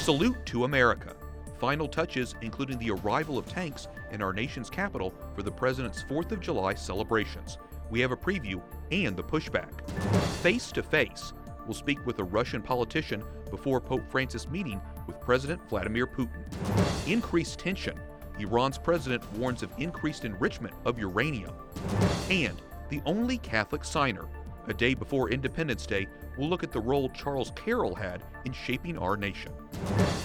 Salute to America. Final touches, including the arrival of tanks in our nation's capital for the President's 4th of July celebrations. We have a preview and the pushback. Face to face, we'll speak with a Russian politician before Pope Francis' meeting with President Vladimir Putin. Increased tension. Iran's president warns of increased enrichment of uranium. And the only Catholic signer. A day before Independence Day, we'll look at the role Charles Carroll had in shaping our nation.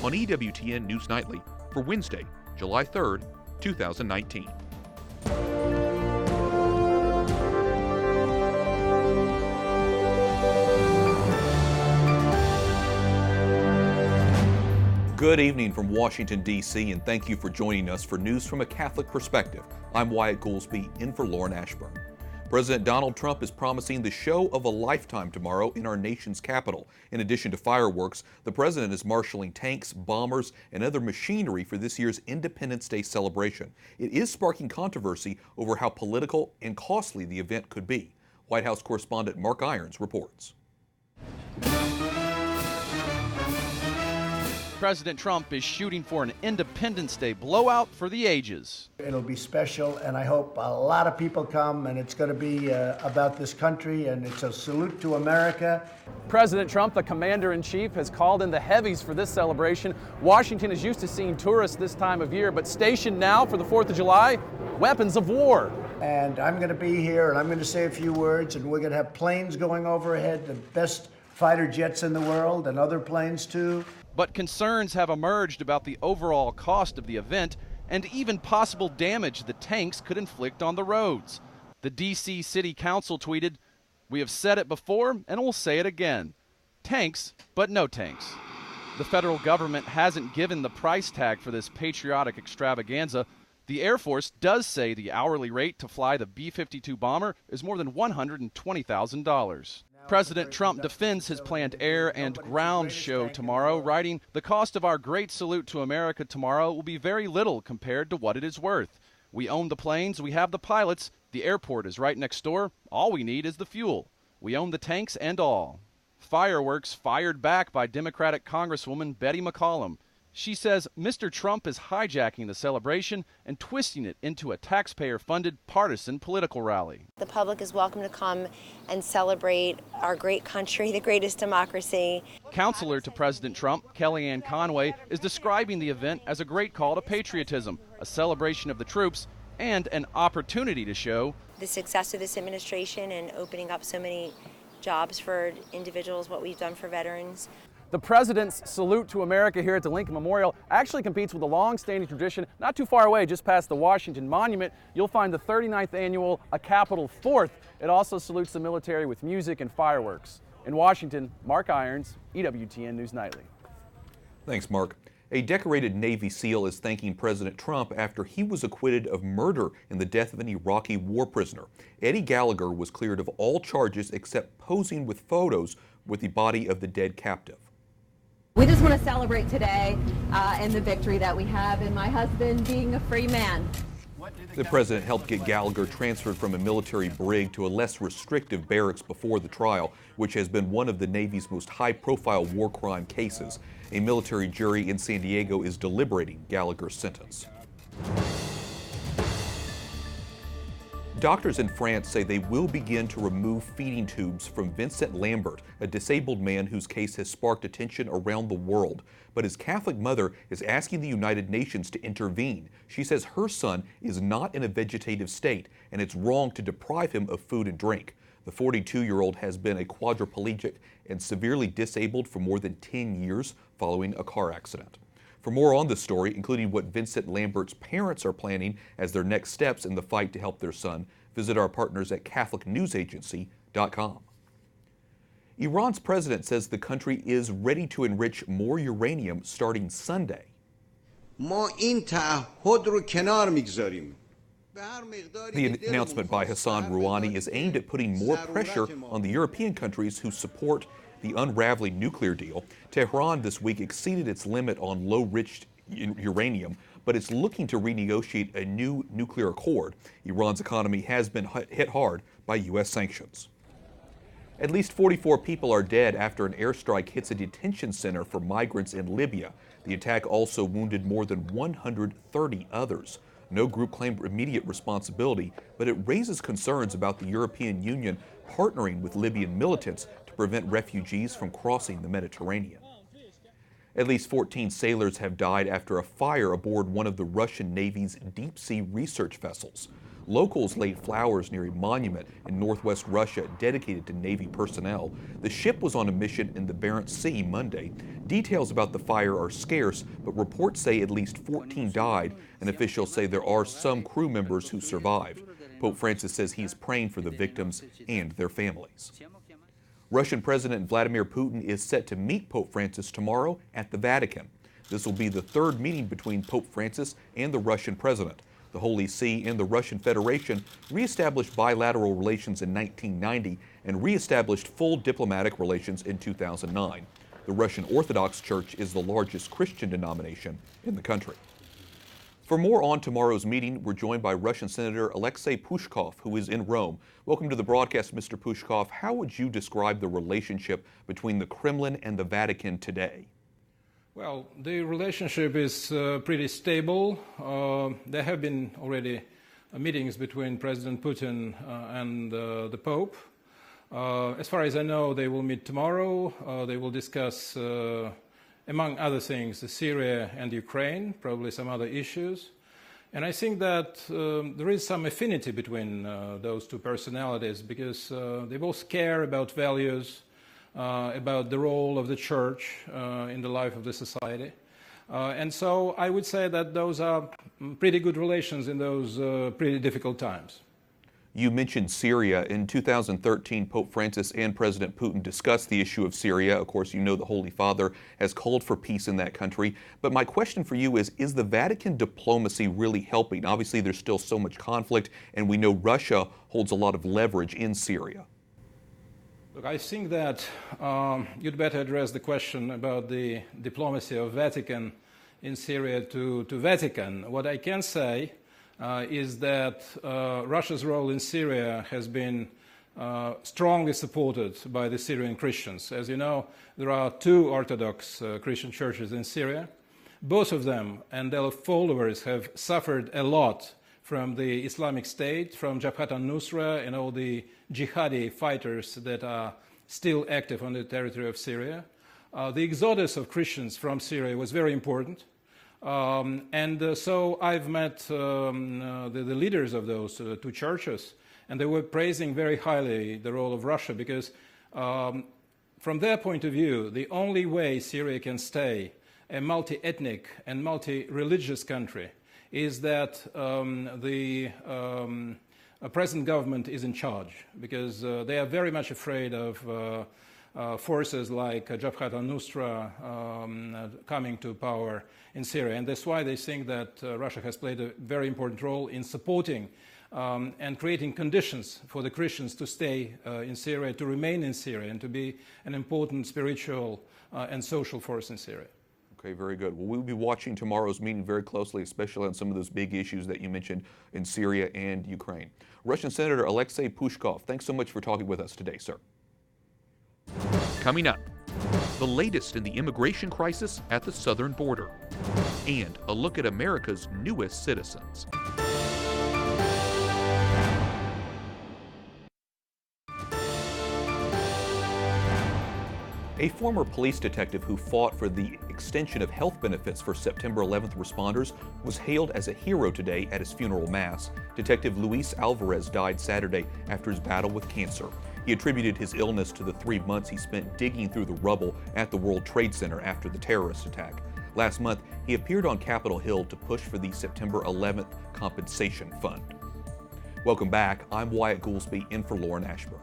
On EWTN News Nightly for Wednesday, July 3rd, 2019. Good evening from Washington, D.C., and thank you for joining us for News from a Catholic Perspective. I'm Wyatt Goolsby, in for Lauren Ashburn. President Donald Trump is promising the show of a lifetime tomorrow in our nation's capital. In addition to fireworks, the president is marshaling tanks, bombers, and other machinery for this year's Independence Day celebration. It is sparking controversy over how political and costly the event could be. White House correspondent Mark Irons reports. President Trump is shooting for an Independence Day blowout for the ages. It'll be special, and I hope a lot of people come, and it's going to be about this country, and it's a salute to America. President Trump, the commander-in-chief, has called in the heavies for this celebration. Washington is used to seeing tourists this time of year, but stationed now for the 4th of July, weapons of war. And I'm going to be here, and I'm going to say a few words, and we're going to have planes going overhead, the best fighter jets in the world, and other planes too. But concerns have emerged about the overall cost of the event and even possible damage the tanks could inflict on the roads. The D.C. City Council tweeted, "We have said it before and we'll say it again. Tanks, but no tanks." The federal government hasn't given the price tag for this patriotic extravaganza. The Air Force does say the hourly rate to fly the B-52 bomber is more than $120,000. President Trump defends his planned air and ground show tomorrow, writing, "The cost of our great salute to America tomorrow will be very little compared to what it is worth. We own the planes, we have the pilots, the airport is right next door, all we need is the fuel. We own the tanks and all." Fireworks fired back by Democratic Congresswoman Betty McCollum. She says Mr. Trump is hijacking the celebration and twisting it into a taxpayer-funded partisan political rally. The public is welcome to come and celebrate our great country, the greatest democracy. Counselor to President Trump, Kellyanne Conway, is describing the event as a great call to patriotism, a celebration of the troops, and an opportunity to show the success of this administration and opening up so many jobs for individuals, what we've done for veterans. The president's salute to America here at the Lincoln Memorial actually competes with a long-standing tradition not too far away, just past the Washington Monument. You'll find the 39th annual A Capitol Fourth. It also salutes the military with music and fireworks. In Washington, Mark Irons, EWTN News Nightly. Thanks, Mark. A decorated Navy SEAL is thanking President Trump after he was acquitted of murder in the death of an Iraqi war prisoner. Eddie Gallagher was cleared of all charges except posing with photos with the body of the dead captive. We just want to celebrate today and the victory that we have and my husband being a free man. The president helped get Gallagher transferred from a military brig to a less restrictive barracks before the trial, which has been one of the Navy's most high-profile war crime cases. A military jury in San Diego is deliberating Gallagher's sentence. Doctors in France say they will begin to remove feeding tubes from Vincent Lambert, a disabled man whose case has sparked attention around the world. But his Catholic mother is asking the United Nations to intervene. She says her son is not in a vegetative state, and it's wrong to deprive him of food and drink. The 42-year-old has been a quadriplegic and severely disabled for more than 10 years following a car accident. For more on this story, including what Vincent Lambert's parents are planning as their next steps in the fight to help their son, visit our partners at CatholicNewsAgency.com. Iran's president says the country is ready to enrich more uranium starting Sunday. The announcement by Hassan Rouhani is aimed at putting more pressure on the European countries who support the unraveling nuclear deal. Tehran this week exceeded its limit on low-enriched uranium, but it's looking to renegotiate a new nuclear accord. Iran's economy has been hit hard by U.S. sanctions. At least 44 people are dead after an airstrike hits a detention center for migrants in Libya. The attack also wounded more than 130 others. No group claimed immediate responsibility, but it raises concerns about the European Union partnering with Libyan militants to prevent refugees from crossing the Mediterranean. At least 14 sailors have died after a fire aboard one of the Russian Navy's deep-sea research vessels. Locals laid flowers near a monument in northwest Russia dedicated to Navy personnel. The ship was on a mission in the Barents Sea Monday. Details about the fire are scarce, but reports say at least 14 died, and officials say there are some crew members who survived. Pope Francis says he is praying for the victims and their families. Russian President Vladimir Putin is set to meet Pope Francis tomorrow at the Vatican. This will be the third meeting between Pope Francis and the Russian president. The Holy See and the Russian Federation reestablished bilateral relations in 1990 and reestablished full diplomatic relations in 2009. The Russian Orthodox Church is the largest Christian denomination in the country. For more on tomorrow's meeting, we're joined by Russian Senator Aleksey Pushkov, who is in Rome. Welcome to the broadcast, Mr. Pushkov. How would you describe the relationship between the Kremlin and the Vatican today? Well, the relationship is pretty stable. There have been already meetings between President Putin and the Pope. As far as I know, they will meet tomorrow. They will discuss, among other things, Syria and Ukraine, probably some other issues. And I think that there is some affinity between those two personalities because they both care about values, about the role of the church in the life of the society. And so I would say that those are pretty good relations in those pretty difficult times. You mentioned Syria. In 2013, Pope Francis and President Putin discussed the issue of Syria. Of course, you know the Holy Father has called for peace in that country. But my question for you is the Vatican diplomacy really helping? Obviously, there's still so much conflict, and we know Russia holds a lot of leverage in Syria. Look, I think that you'd better address the question about the diplomacy of Vatican in Syria to Vatican. What I can say is that Russia's role in Syria has been strongly supported by the Syrian Christians. As you know, there are two Orthodox Christian churches in Syria. Both of them and their followers have suffered a lot from the Islamic State, from Jabhat al-Nusra and all the jihadi fighters that are still active on the territory of Syria. The exodus of Christians from Syria was very important. So I've met the leaders of those two churches, and they were praising very highly the role of Russia because from their point of view, the only way Syria can stay a multi-ethnic and multi-religious country is that the present government is in charge, because they are very much afraid of forces like Jabhat al-Nusra coming to power in Syria. And that's why they think that Russia has played a very important role in supporting and creating conditions for the Christians to stay in Syria, to remain in Syria, and to be an important spiritual and social force in Syria. Okay, very good. Well, we'll be watching tomorrow's meeting very closely, especially on some of those big issues that you mentioned in Syria and Ukraine. Russian Senator Aleksey Pushkov, thanks so much for talking with us today, sir. Coming up, the latest in the immigration crisis at the southern border, and a look at America's newest citizens. A former police detective who fought for the extension of health benefits for September 11th responders was hailed as a hero today at his funeral mass. Detective Luis Alvarez died Saturday after his battle with cancer. He attributed his illness to the 3 months he spent digging through the rubble at the World Trade Center after the terrorist attack. Last month, he appeared on Capitol Hill to push for the September 11th Compensation Fund. Welcome back. I'm Wyatt Goolsby in for Lauren Ashburn.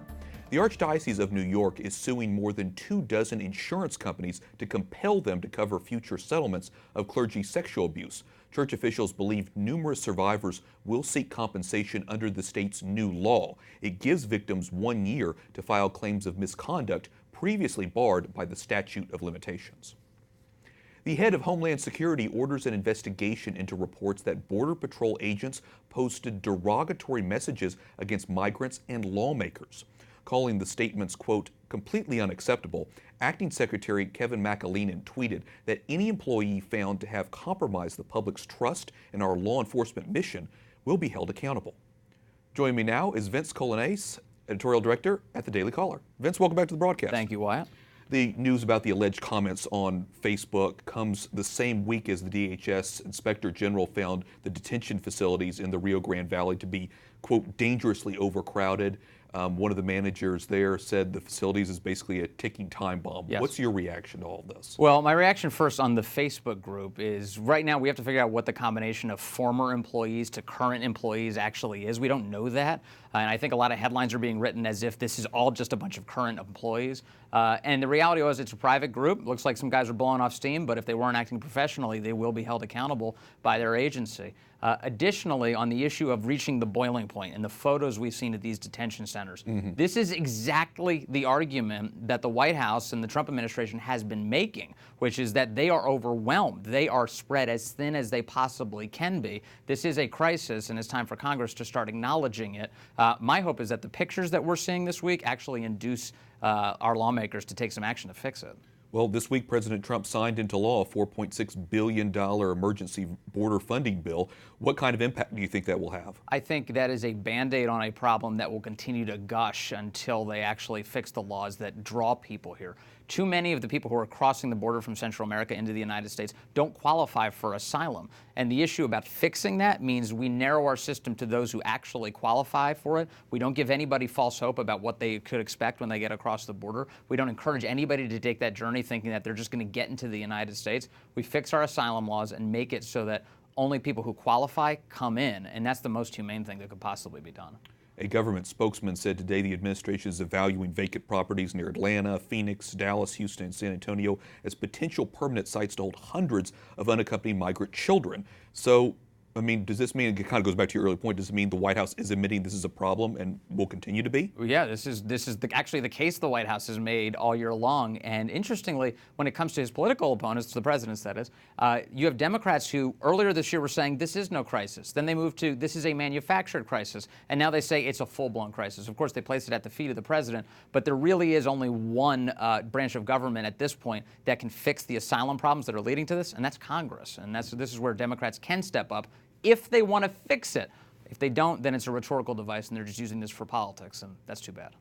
The Archdiocese of New York is suing more than 24 insurance companies to compel them to cover future settlements of clergy sexual abuse. Church officials believe numerous survivors will seek compensation under the state's new law. It gives victims 1 year to file claims of misconduct previously barred by the statute of limitations. The head of Homeland Security orders an investigation into reports that Border Patrol agents posted derogatory messages against migrants and lawmakers. calling the statements, quote, completely unacceptable. Acting Secretary Kevin McAleenan tweeted that any employee found to have compromised the public's trust in our law enforcement mission will be held accountable. Joining me now is Vince Colonese, editorial director at the Daily Caller. Vince, welcome back to the broadcast. Thank you, Wyatt. The news about the alleged comments on Facebook comes the same week as the DHS Inspector General found the detention facilities in the Rio Grande Valley to be, quote, dangerously overcrowded. One of the managers there said the facilities is basically a ticking time bomb. Yes. What's your reaction to all of this? Well, my reaction first on the Facebook group is right now we have to figure out what the combination of former employees to current employees actually is. We don't know that. And I think a lot of headlines are being written as if this is all just a bunch of current employees. And the reality was it's a private group. Looks like some guys are blowing off steam, but if they weren't acting professionally, they will be held accountable by their agency. Additionally, on the issue of reaching the boiling point and the photos we've seen at these detention centers, this is exactly the argument that the White House and the Trump administration has been making, which is that they are overwhelmed. They are spread as thin as they possibly can be. This is a crisis, and it's time for Congress to start acknowledging it. My hope is that the pictures that we're seeing this week actually induce our lawmakers to take some action to fix it. Well, this week, President Trump signed into law a $4.6 billion emergency border funding bill. What kind of impact do you think that will have? I think that is a Band-Aid on a problem that will continue to gush until they actually fix the laws that draw people here. Too many of the people who are crossing the border from Central America into the United States don't qualify for asylum. And the issue about fixing that means we narrow our system to those who actually qualify for it. We don't give anybody false hope about what they could expect when they get across the border. We don't encourage anybody to take that journey thinking that they're just going to get into the United States. We fix our asylum laws and make it so that only people who qualify come in. And that's the most humane thing that could possibly be done. A government spokesman said today the administration is evaluating vacant properties near Atlanta, Phoenix, Dallas, Houston, and San Antonio as potential permanent sites to hold hundreds of unaccompanied migrant children. So, I mean, does this mean, it kind of goes back to your earlier point, does it mean the White House is admitting this is a problem and will continue to be? Yeah, this is actually the case the White House has made all year long. And interestingly, when it comes to his political opponents, the president's that is, you have Democrats who earlier this year were saying this is no crisis. Then they moved to this is a manufactured crisis. And now they say it's a full-blown crisis. Of course, they place it at the feet of the president. But there really is only one branch of government at this point that can fix the asylum problems that are leading to this, and that's Congress. And this is where Democrats can step up if they want to fix it. If they don't, then it's a rhetorical device and they're just using this for politics, and that's too bad.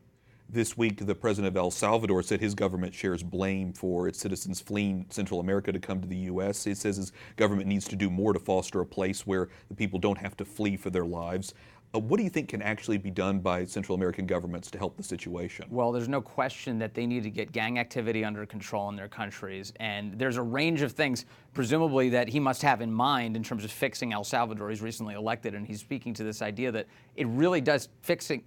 This week, the president of El Salvador said his government shares blame for its citizens fleeing Central America to come to the U.S. He says his government needs to do more to foster a place where the people don't have to flee for their lives. What do you think can actually be done by Central American governments to help the situation? Well, there's no question that they need to get gang activity under control in their countries. And there's a range of things, presumably, that he must have in mind in terms of fixing El Salvador. He's recently elected, and he's speaking to this idea that it really does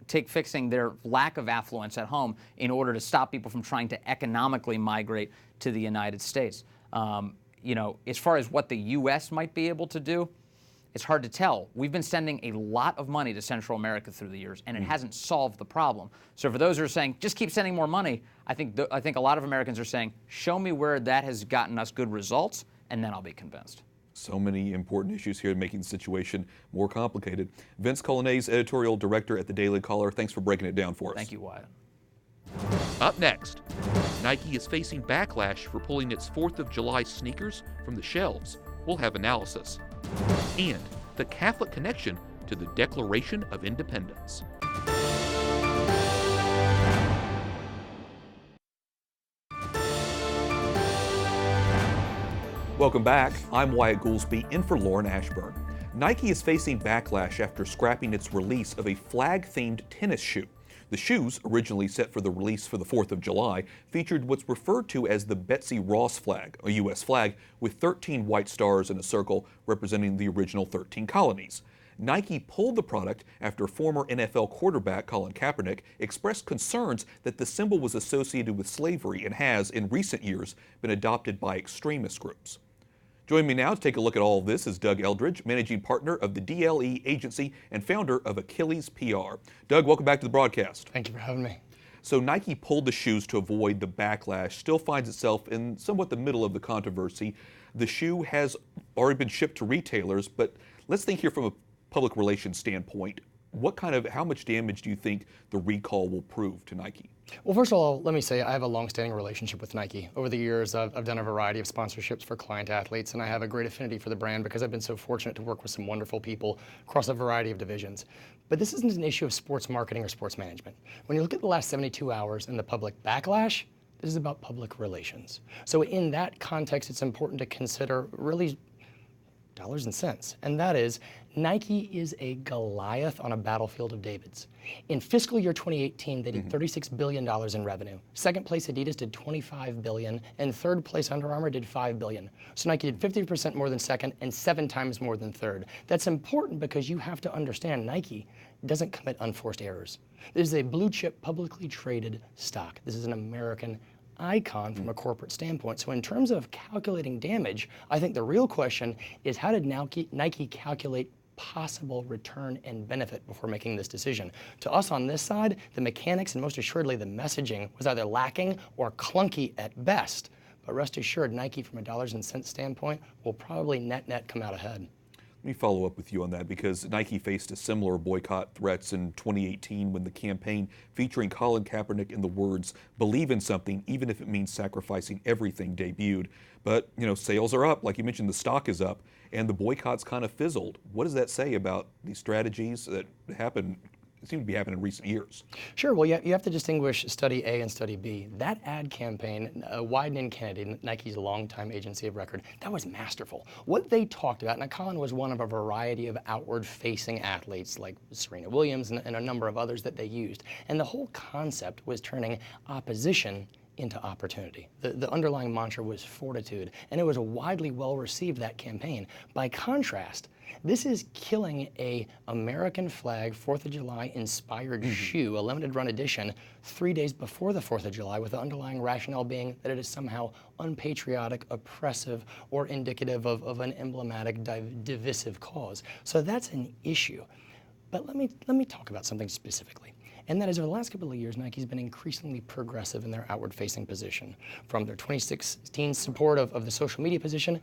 take fixing their lack of affluence at home in order to stop people from trying to economically migrate to the United States. As far as what the U.S. might be able to do, it's hard to tell. We've been sending a lot of money to Central America through the years, and it hasn't solved the problem. So for those who are saying, just keep sending more money, I think a lot of Americans are saying, show me where that has gotten us good results, and then I'll be convinced. So many important issues here making the situation more complicated. Vince Colonese, editorial director at the Daily Caller, thanks for breaking it down for us. Thank you, Wyatt. Up next, Nike is facing backlash for pulling its 4th of July sneakers from the shelves. We'll have analysis. And the Catholic connection to the Declaration of Independence. Welcome back. I'm Wyatt Goolsby, in for Lauren Ashburn. Nike is facing backlash after scrapping its release of a flag-themed tennis shoe. The shoes, originally set for the release for the 4th of July, featured what's referred to as the Betsy Ross flag, a U.S. flag with 13 white stars in a circle representing the original 13 colonies. Nike pulled the product after former NFL quarterback Colin Kaepernick expressed concerns that the symbol was associated with slavery and has, in recent years, been adopted by extremist groups. Joining me now to take a look at all of this is Doug Eldridge, managing partner of the DLE agency and founder of Achilles PR. Doug, welcome back to the broadcast. Thank you for having me. So Nike pulled the shoes to avoid the backlash, still finds itself in somewhat the middle of the controversy. The shoe has already been shipped to retailers, but let's think here from a public relations standpoint. how much damage do you think the recall will prove to Nike? Well, first of all, let me say I have a long-standing relationship with Nike. Over the years, I've done a variety of sponsorships for client athletes, and I have a great affinity for the brand because I've been so fortunate to work with some wonderful people across a variety of divisions. But this isn't an issue of sports marketing or sports management. When you look at the last 72 hours and the public backlash, this is about public relations. So in that context, it's important to consider really dollars and cents, and that is Nike is a Goliath on a battlefield of Davids. In fiscal year 2018, they did $36 billion in revenue. Second place, Adidas did $25 billion, and third place, Under Armour did $5 billion. So Nike did 50% more than second and 7 times more than third. That's important because you have to understand Nike doesn't commit unforced errors. This is a blue chip, publicly traded stock. This is an American icon from a corporate standpoint. So in terms of calculating damage, I think the real question is how did Nike calculate possible return and benefit before making this decision? To us on this side, the mechanics and most assuredly the messaging was either lacking or clunky at best. But rest assured, Nike from a dollars and cents standpoint will probably net come out ahead. Let me follow up with you on that because Nike faced a similar boycott threats in 2018 when the campaign featuring Colin Kaepernick in the words, "Believe in something, even if it means sacrificing everything," debuted. But, sales are up. Like you mentioned, the stock is up, and the boycott's kind of fizzled. What does that say about these strategies that seem to be happening in recent years? Sure. Well, you have to distinguish study A and study B. That ad campaign, Wieden & Kennedy, Nike's longtime agency of record, that was masterful. What they talked about, and Colin was one of a variety of outward-facing athletes like Serena Williams and a number of others that they used. And the whole concept was turning opposition into opportunity. The underlying mantra was fortitude, and it was widely well received, that campaign. By contrast, this is killing a American flag 4th of July inspired shoe, a limited run edition, 3 days before the 4th of July, with the underlying rationale being that it is somehow unpatriotic, oppressive, or indicative of an emblematic divisive cause. So that's an issue. But let me talk about something specifically. And that is, over the last couple of years, Nike's been increasingly progressive in their outward-facing position, from their 2016 support of the social media position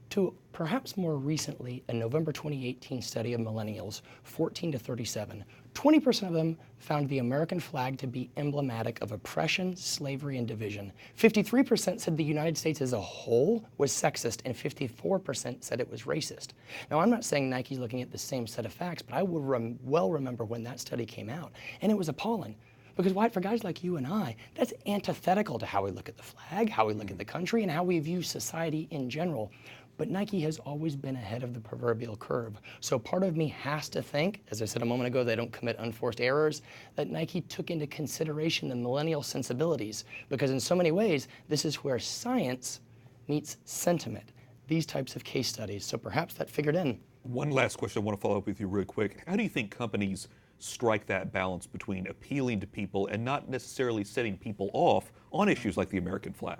to perhaps more recently a November 2018 study of millennials, 14 to 37. 20% of them found the American flag to be emblematic of oppression, slavery, and division. 53% said the United States as a whole was sexist, and 54% said it was racist. Now, I'm not saying Nike's looking at the same set of facts, but I would well remember when that study came out, and it was appalling. Because Wyatt, for guys like you and I, that's antithetical to how we look at the flag, how we look at the country, and how we view society in general. But Nike has always been ahead of the proverbial curve. So part of me has to think, as I said a moment ago, they don't commit unforced errors, that Nike took into consideration the millennial sensibilities. Because in so many ways, this is where science meets sentiment, these types of case studies. So perhaps that figured in. One last question I want to follow up with you real quick. How do you think companies strike that balance between appealing to people and not necessarily setting people off on issues like the American flag?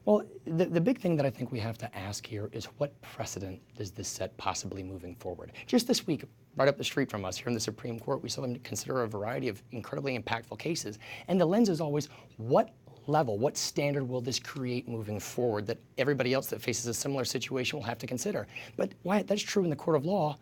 Well, the big thing that I think we have to ask here is what precedent does this set possibly moving forward? Just this week, right up the street from us here in the Supreme Court, we saw them consider a variety of incredibly impactful cases. And the lens is always, what level, what standard will this create moving forward that everybody else that faces a similar situation will have to consider? But Wyatt, that's true in the court of law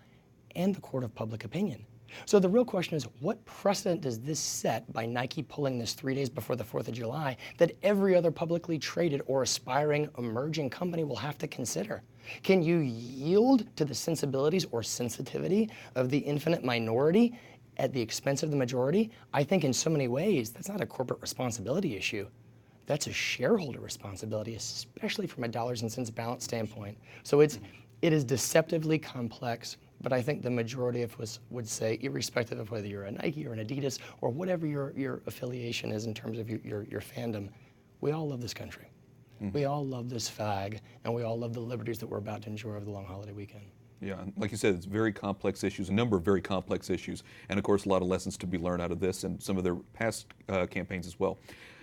and the court of public opinion. So the real question is, what precedent does this set by Nike pulling this 3 days before the 4th of July that every other publicly traded or aspiring emerging company will have to consider? Can you yield to the sensibilities or sensitivity of the infinite minority at the expense of the majority? I think in so many ways, that's not a corporate responsibility issue. That's a shareholder responsibility, especially from a dollars and cents balance standpoint. So it is deceptively complex. But I think the majority of us would say, irrespective of whether you're a Nike or an Adidas or whatever your affiliation is in terms of your fandom, we all love this country. We all love this flag, and we all love the liberties that we're about to enjoy over the long holiday weekend. Yeah, like you said, it's very complex issues, a number of very complex issues, and of course a lot of lessons to be learned out of this and some of their past campaigns as well.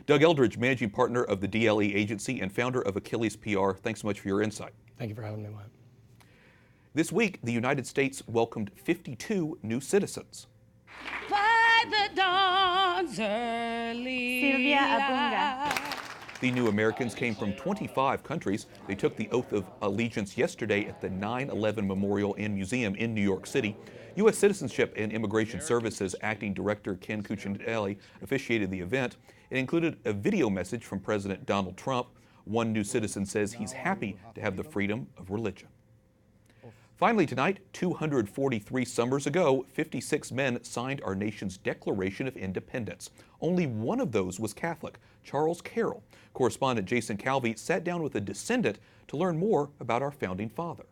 Doug Eldridge, managing partner of the DLE agency and founder of Achilles PR, thanks so much for your insight. Thank you for having me, Wyatt. This week, the United States welcomed 52 new citizens. By the dawn's early Silvia Abunga. The new Americans came from 25 countries. They took the oath of allegiance yesterday at the 9/11 Memorial and Museum in New York City. U.S. Citizenship and Immigration Services Acting Director Ken Cuccinelli officiated the event. It included a video message from President Donald Trump. One new citizen says he's happy to have the freedom of religion. Finally tonight, 243 summers ago, 56 men signed our nation's Declaration of Independence. Only one of those was Catholic, Charles Carroll. Correspondent Jason Calvi sat down with a descendant to learn more about our founding father.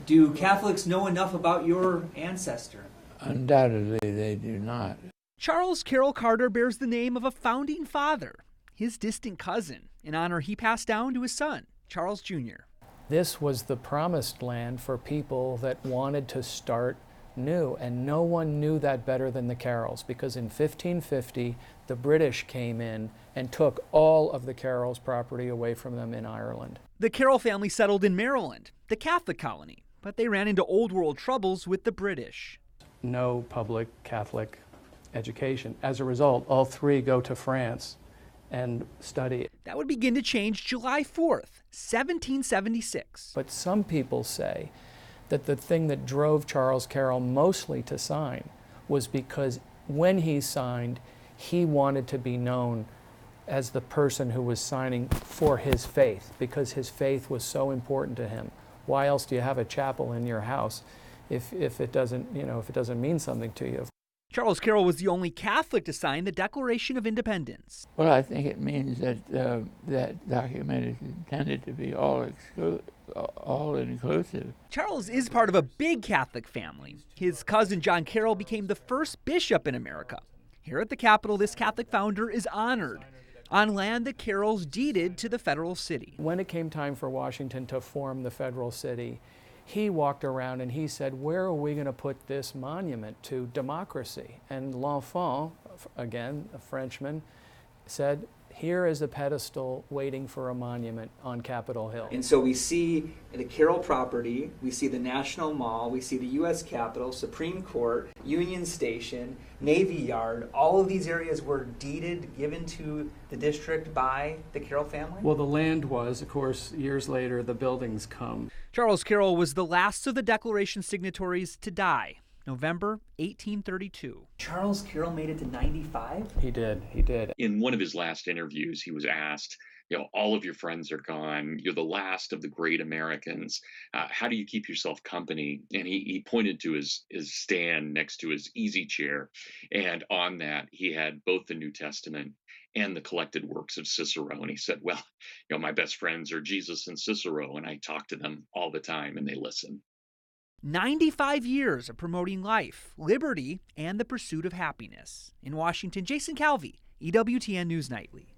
Do Catholics know enough about your ancestor? Undoubtedly, they do not. Charles Carroll Carter bears the name of a founding father, his distant cousin, an honor he passed down to his son, Charles Jr. This was the promised land for people that wanted to start new, and no one knew that better than the Carrolls, because in 1550, the British came in and took all of the Carrolls' property away from them in Ireland. The Carroll family settled in Maryland, the Catholic colony, but they ran into Old World troubles with the British. No public Catholic education. As a result, all three go to France and study. That would begin to change July 4th, 1776. But some people say that the thing that drove Charles Carroll mostly to sign was because when he signed, he wanted to be known as the person who was signing for his faith, because his faith was so important to him. Why else do you have a chapel in your house if it doesn't mean something to you? Charles Carroll was the only Catholic to sign the Declaration of Independence. Well, I think it means that that document is intended to be all-inclusive. Charles is part of a big Catholic family. His cousin John Carroll became the first bishop in America. Here at the Capitol, this Catholic founder is honored on land that Carrolls deeded to the federal city. When it came time for Washington to form the federal city, he walked around and he said, where are we going to put this monument to democracy? And L'Enfant, again, a Frenchman, said, here is a pedestal waiting for a monument on Capitol Hill. And so we see the Carroll property, we see the National Mall, we see the U.S. Capitol, Supreme Court, Union Station, Navy Yard. All of these areas were deeded, given to the district by the Carroll family? Well, the land was, of course, years later, the buildings come. Charles Carroll was the last of the Declaration signatories to die, November 1832. Charles Carroll made it to 95? He did. In one of his last interviews, he was asked, all of your friends are gone. You're the last of the great Americans. How do you keep yourself company? And he pointed to his stand next to his easy chair. And on that, he had both the New Testament and the collected works of Cicero. And he said, well, my best friends are Jesus and Cicero, and I talk to them all the time and they listen. 95 years of promoting life, liberty, and the pursuit of happiness. In Washington, Jason Calvi, EWTN News Nightly.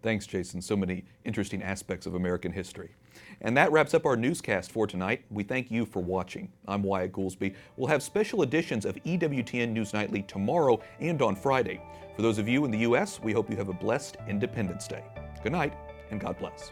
Thanks, Jason. So many interesting aspects of American history. And that wraps up our newscast for tonight. We thank you for watching. I'm Wyatt Goolsby. We'll have special editions of EWTN News Nightly tomorrow and on Friday. For those of you in the U.S., we hope you have a blessed Independence Day. Good night, and God bless.